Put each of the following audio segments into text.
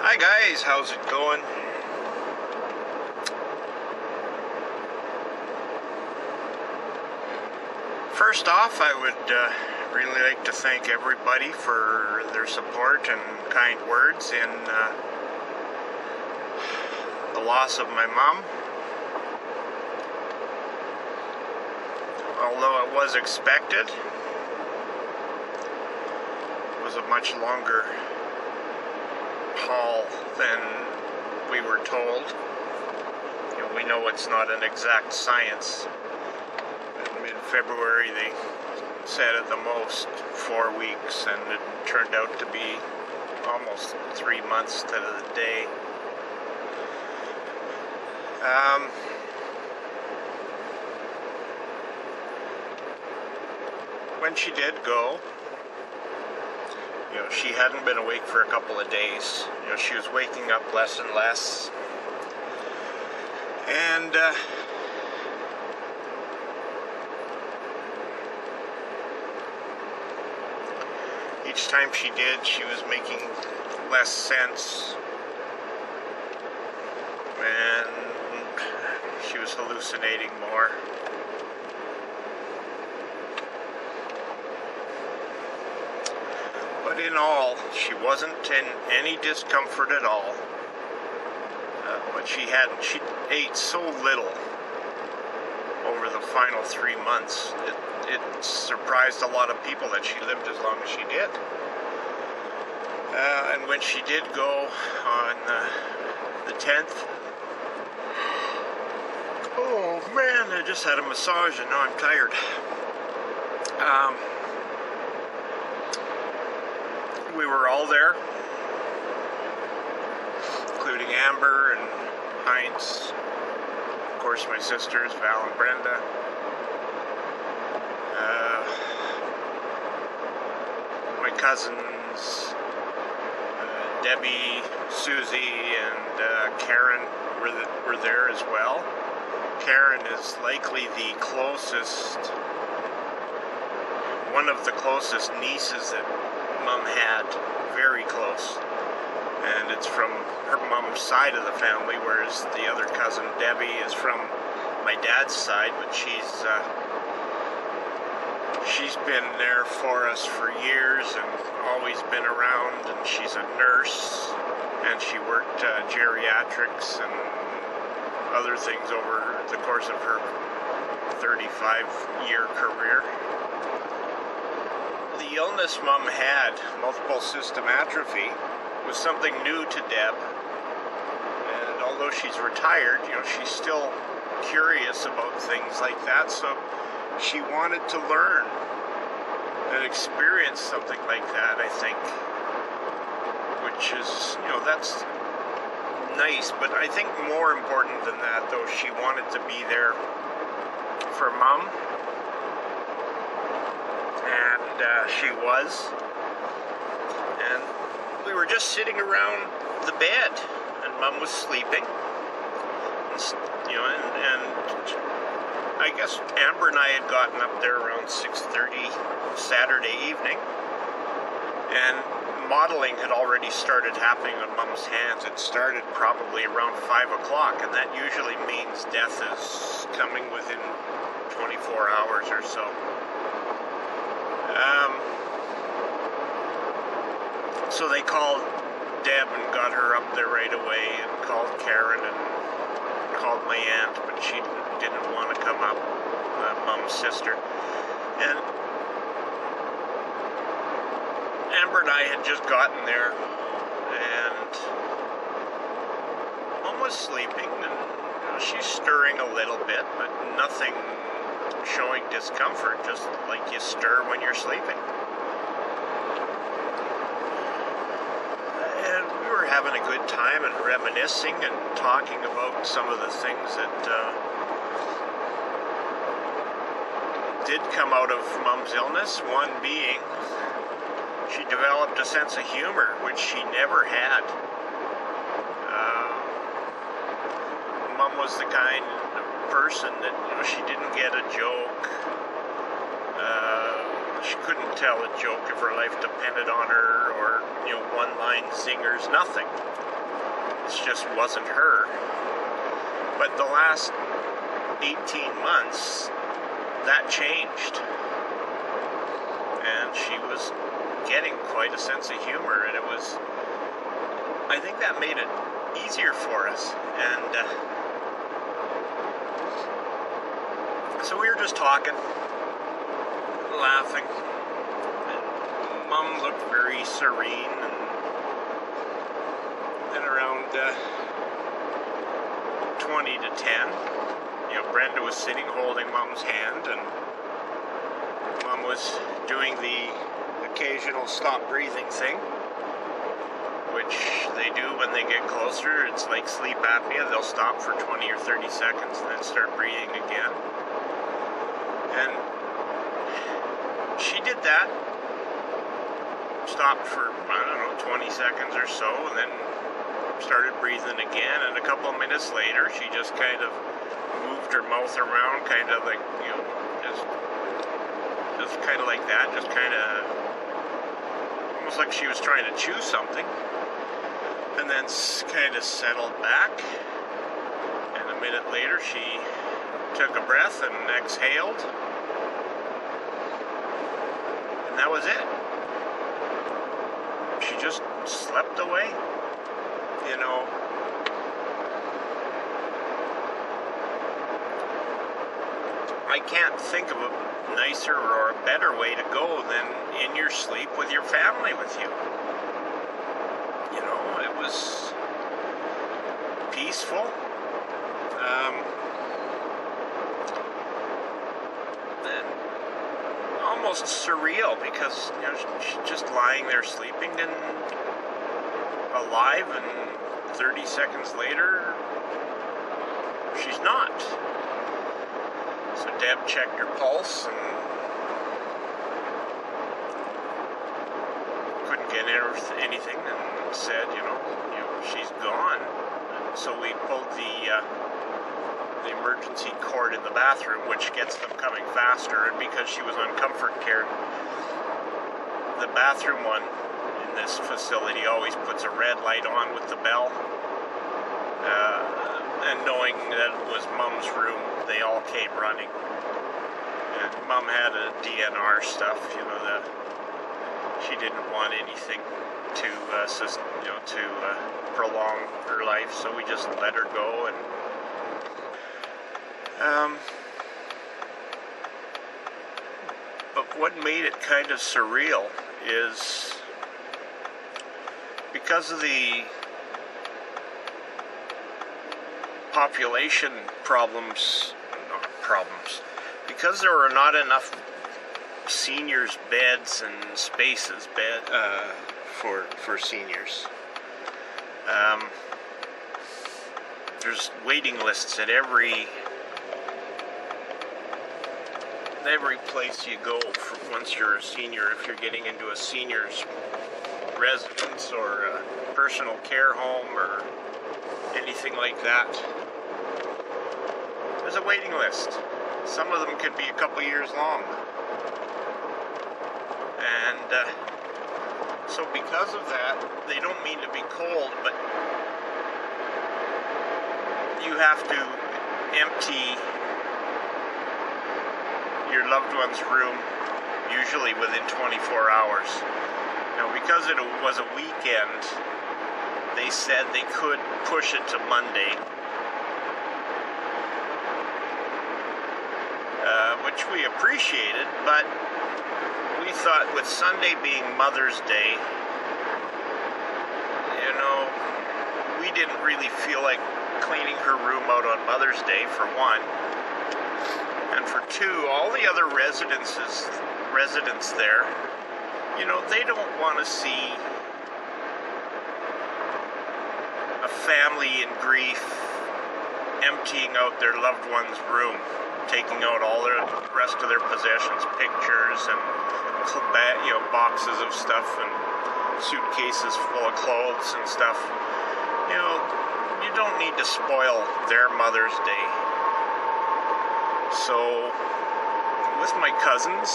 Hi guys, how's it going? First off, I would really like to thank everybody for their support and kind words in the loss of my mom. Although it was expected, it was a much longer haul than we were told. We know it's not an exact science. In mid-February they said at the most 4 weeks, and it turned out to be almost 3 months to the day. When she did go, she hadn't been awake for a couple of days. She was waking up less and less. And each time she did, she was making less sense. And she was hallucinating more. But in all, she wasn't in any discomfort at all. But she ate so little over the final 3 months. It surprised a lot of people that she lived as long as she did. And when she did go on the 10th, oh man, I just had a massage and now I'm tired. We were all there, including Amber and Heinz, of course my sisters, Val and Brenda, my cousins, Debbie, Susie, and Karen were there as well. Karen is likely the closest, one of the closest nieces that Mom had, very close, and it's from her mom's side of the family, whereas the other cousin Debbie is from my dad's side, but she's been there for us for years and always been around, and she's a nurse, and she worked geriatrics and other things over the course of her 35-year career. The illness Mom had, multiple system atrophy, was something new to Deb, and although she's retired, she's still curious about things like that, so she wanted to learn and experience something like that, I think, which is, that's nice, but I think more important than that, though, she wanted to be there for Mom. And she was, and we were just sitting around the bed, and Mom was sleeping, and I guess Amber and I had gotten up there around 6:30 Saturday evening, and modeling had already started happening on Mom's hands. It started probably around 5 o'clock, and that usually means death is coming within 24 hours or so. So they called Deb and got her up there right away, and called Karen and called my aunt, but she didn't want to come up, Mom's sister. And Amber and I had just gotten there, and Mom was sleeping, and she's stirring a little bit, but nothing showing discomfort, just like you stir when you're sleeping. And we were having a good time and reminiscing and talking about some of the things that did come out of Mom's illness, one being she developed a sense of humor, which she never had. Mom was the kind of person that, she didn't get a joke. She couldn't tell a joke if her life depended on her, or, one-line singers, nothing. just wasn't her. But the last 18 months, that changed. And she was getting quite a sense of humor, and I think that made it easier for us. And so we were just talking, laughing, and Mom looked very serene, and then around 20 to 10, Brenda was sitting holding Mom's hand, and Mom was doing the occasional stop breathing thing, which they do when they get closer. It's like sleep apnea. They'll stop for 20 or 30 seconds and then start breathing again. And she did that, stopped for, 20 seconds or so, and then started breathing again. And a couple of minutes later, she just kind of moved her mouth around, kind of like, just kind of like that, just kind of, almost like she was trying to chew something, and then kind of settled back. And a minute later, she took a breath and exhaled, and that was it. She just slept away, I can't think of a nicer or a better way to go than in your sleep with your family with you. It was peaceful. And almost surreal, because she's just lying there sleeping and alive, and 30 seconds later she's not. So Deb checked her pulse and couldn't get anything, and said, she's gone. And so we pulled the emergency cord in the bathroom, which gets them coming faster. And because she was on comfort care, the bathroom one in this facility always puts a red light on with the bell. And knowing that it was Mom's room, they all came running. And Mom had a DNR stuff, that she didn't want anything to prolong her life, so we just let her go. And but what made it kind of surreal is because of the population problems, because there were not enough seniors beds and spaces for seniors. There's waiting lists at every place you go once you're a senior. If you're getting into a senior's residence or a personal care home or anything like that, there's a waiting list. Some of them could be a couple years long. And so because of that, they don't mean to be cold, but you have to empty your loved one's room usually within 24 hours. Now, because it was a weekend, they said they could push it to Monday, which we appreciated, but we thought with Sunday being Mother's Day, we didn't really feel like cleaning her room out on Mother's Day, for one. And for two, all the other residents there, they don't want to see a family in grief emptying out their loved one's room, taking out all the rest of their possessions, pictures and boxes of stuff and suitcases full of clothes and stuff. You don't need to spoil their Mother's Day. So with my cousins,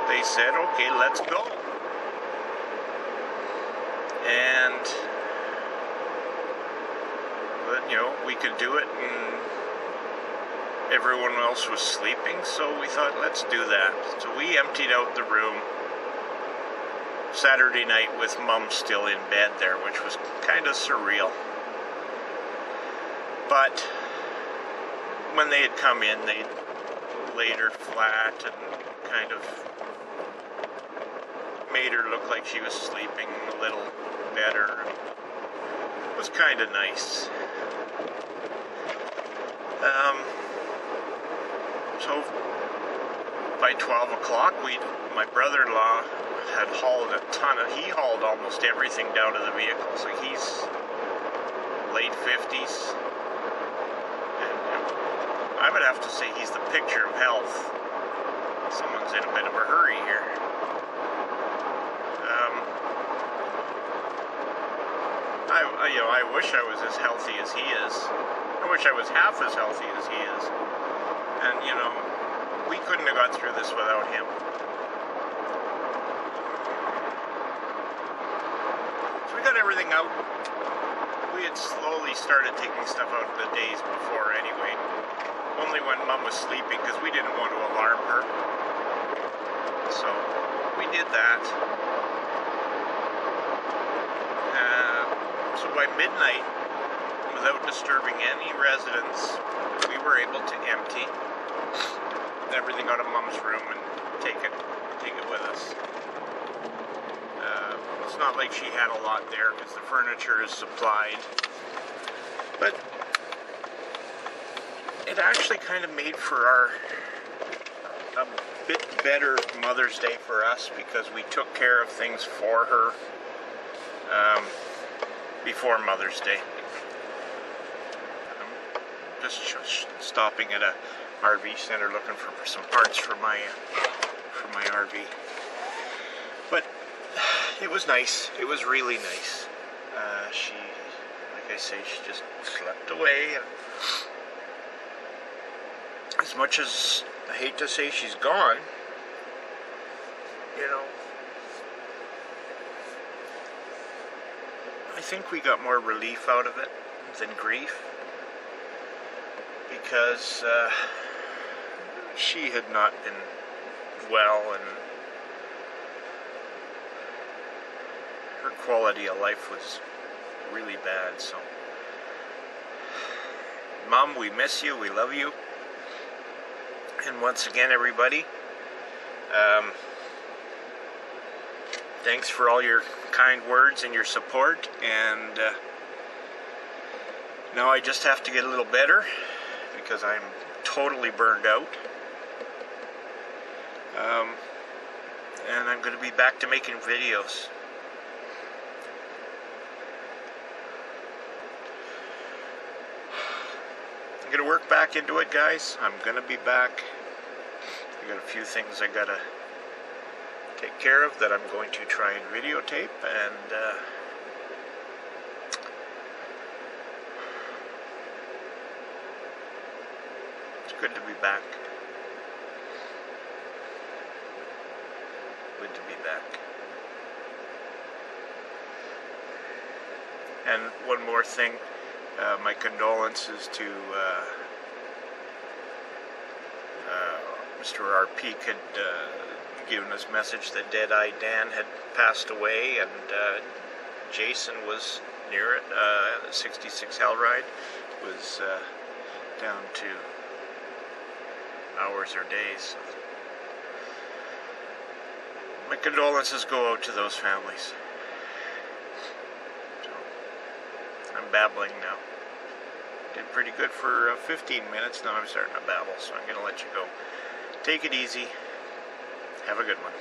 they said, okay, let's go. And we could do it, and everyone else was sleeping, so we thought, let's do that. So we emptied out the room Saturday night with Mum still in bed there, which was kind of surreal. But when they had come in, they laid her flat and kind of made her look like she was sleeping a little better. It was kind of nice. So by 12 o'clock, my brother-in-law had hauled he hauled almost everything down to the vehicle. So he's late 50s. I would have to say he's the picture of health. Someone's in a bit of a hurry here. I wish I was as healthy as he is. I wish I was half as healthy as he is. And, we couldn't have got through this without him. So we got everything out. We had slowly started taking stuff out the days before anyway. Only when Mum was sleeping, because we didn't want to alarm her. So we did that. So by midnight, without disturbing any residents, we were able to empty everything out of Mum's room and take it with us. It's not like she had a lot there because the furniture is supplied, but it actually kind of made for a bit better Mother's Day for us, because we took care of things for her before Mother's Day. I'm just stopping at a RV center looking for some parts for my RV. But it was nice. It was really nice. She, like I say, she just slept away. And as much as I hate to say she's gone, I think we got more relief out of it than grief, because she had not been well, and her quality of life was really bad. So, Mom, we miss you, we love you, and once again, everybody, thanks for all your kind words and your support, and now I just have to get a little better, because I'm totally burned out. And I'm going to be back to making videos. I'm going to work back into it, guys. I'm going to be back. I got a few things I got to take care of that I'm going to try and videotape, and it's good to be back. Good to be back. And one more thing, my condolences to Mr. RP had given us message that Dead-Eye Dan had passed away, and Jason was near it. 66 Hellride was down to hours or days. My condolences go out to those families. So, I'm babbling now. Did pretty good for 15 minutes. Now I'm starting to babble, so I'm going to let you go. Take it easy. Have a good one.